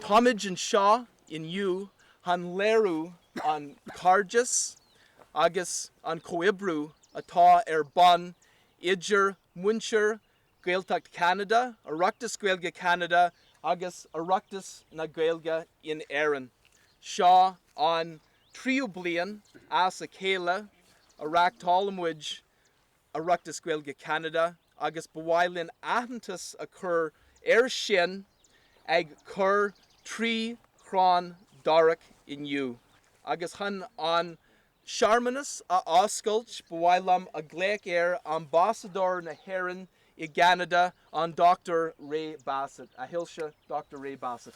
Táimid an seo inniu han léirú an cairdeas agus an comhoibriú atá bon idir muintir Gaeltacht Cheanada, Oireachtas Gaeilge Cheanada agus Oireachtas na Gaeilge in Éirinn. Seo an tríú bhliain as a chéile Oireachtálamhuid Oireachtas Gaeilge Cheanada agus bhliain aitheantas a chur sin ag chur trí chrann Darach inniu. Agus han an Searmanas a oscailt bhliain a gléic Ambasadóir na Éirinn I Canada an Dochtúir Ray Bassett. A hilse Dr. Ray Bassett.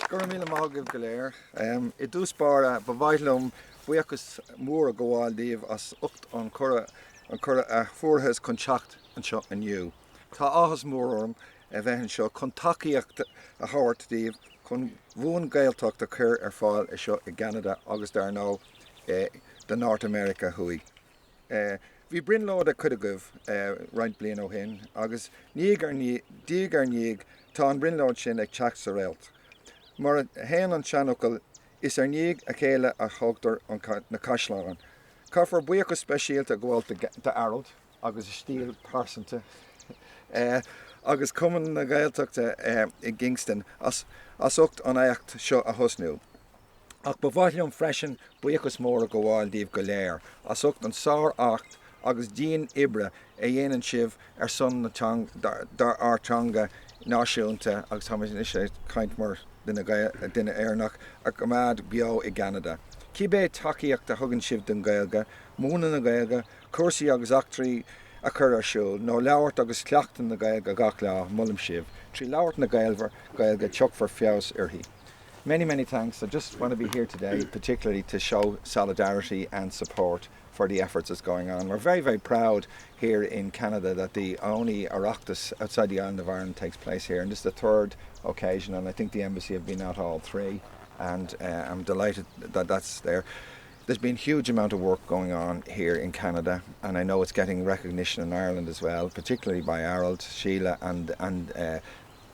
Gurbh míle maith go léir. I dús bara bhhaidlumm buíochas mór a gháildíomh as ucht an Curadh a fuarthas chun teacht anseo inniu. Tá áthas mór orm a bheithin seo chun tacaíocht a thabhartdaíomh chun bhuan gaeltacht a chur fáil is seo I Canada agus dar nó the North America hui. Bhí brinlóid a Curadh roint bliain ó hin agus díag ar níag tá an brinlóid sin ag teacht sa réalt. Mar a héan an seanócail is níag a chéile a thugtar na caisleáin. Caithfar buíochas speisialta go bhfuil de airald agus stíl pásanta agus cumann na gaeltachta I Kingston as ucht an éacht seo a thosnú. Ach bhhaidlumm freisin buíochas mór a go bháildíomh go léir as ucht an sár acht agus díon ibre a dhéanann sibh ar son dar ártanga náisiúnta agus tá sé caint mar duine éarnach a go mad beo I Canada. Cibé tacaíocht a thugann sibh den Gaeilge, múna na Gaeilge, cuasaí agus achtraí a chur ar siúl, nó leabhart agus cleachtain na Gaeilge gach le mullim sibh, trí leabhart na Gaeilge teachfar feabhas uirthi. Many thanks. I just want to be here today, particularly to show solidarity and support for the efforts that's going on. We're very proud here in Canada that the only Oireachtas outside the island of Ireland takes place here, and this is the third occasion, and I think the embassy have been at all three, and I'm delighted that that's there. There's been a huge amount of work going on here in Canada, and I know it's getting recognition in Ireland as well, particularly by Harold, Sheila and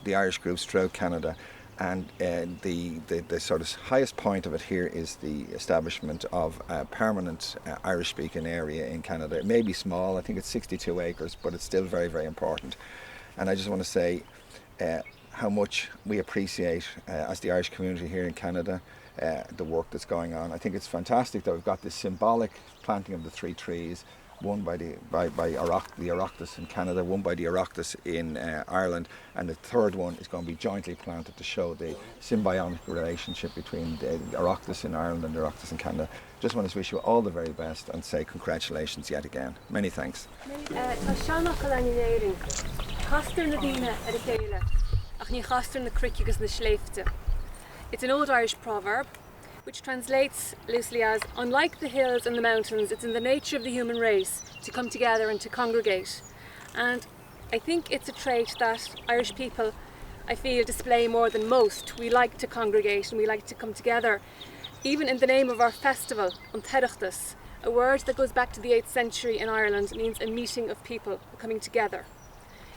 the Irish groups throughout Canada. And the sort of highest point of it here is the establishment of a permanent Irish-speaking area in Canada. It may be small, I think it's 62 acres, but it's still very important. And I just want to say how much we appreciate, as the Irish community here in Canada, the work that's going on. I think it's fantastic that we've got this symbolic planting of the 3 trees, one by the Oireachtas in Canada, one by the Oireachtas in Ireland, and the third one is going to be jointly planted to show the symbiotic relationship between the Oireachtas in Ireland and the Oireachtas in Canada. Just want to wish you all the very best and say congratulations yet again. Many thanks. It's an old Irish proverb which translates loosely as, unlike the hills and the mountains, it's in the nature of the human race to come together and to congregate. And I think it's a trait that Irish people, I feel, display more than most. We like to congregate and we like to come together. Even in the name of our festival, Oireachtas, a word that goes back to the 8th century in Ireland, means a meeting of people coming together.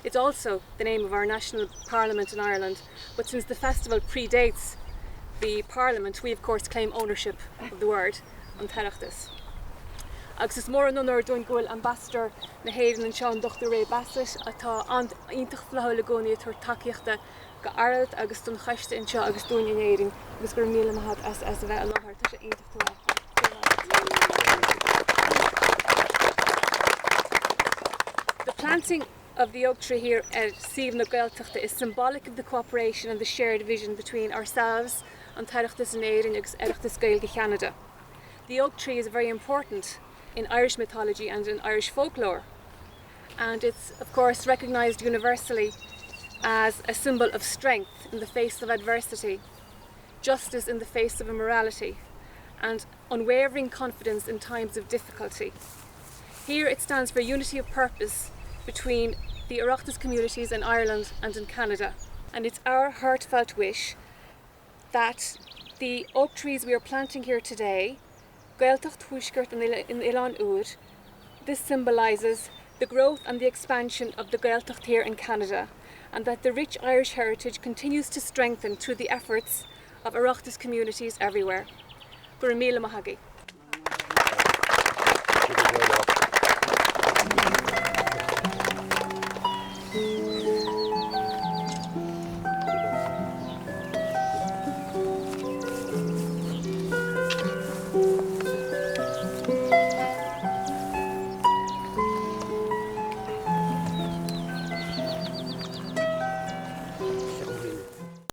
It's also the name of our national parliament in Ireland, but since the festival predates the Parliament, we of course claim ownership of the word Oireachtas. Agus is mór an honor doin Bhí Ambasadóir na Éirinn an seo Dochtúir Ray Bassett atá an iontach fleadh le gcónaí tuair tacaíochta go airald agus don chaiste in seo agus dúin in Éirinn agus gur míle maith as a bheith an láthair tá sé iontach The planting of the oak tree here at Siomh na Gaeltachta is symbolic of the cooperation and the shared vision between ourselves and Oireachtas and Éirinn agus Oireachtas Gaeilge Cheanada. The oak tree is very important in Irish mythology and in Irish folklore, and it's of course recognised universally as a symbol of strength in the face of adversity, justice in the face of immorality, and unwavering confidence in times of difficulty. Here it stands for unity of purpose between the Oireachtas communities in Ireland and in Canada, and it's our heartfelt wish that the oak trees we are planting here today, Gaeltacht Thuaisceart in Ilan Uair, this symbolises the growth and the expansion of the Gaeltacht here in Canada, and that the rich Irish heritage continues to strengthen through the efforts of Oireachtas communities everywhere. Gurmíle mahagi.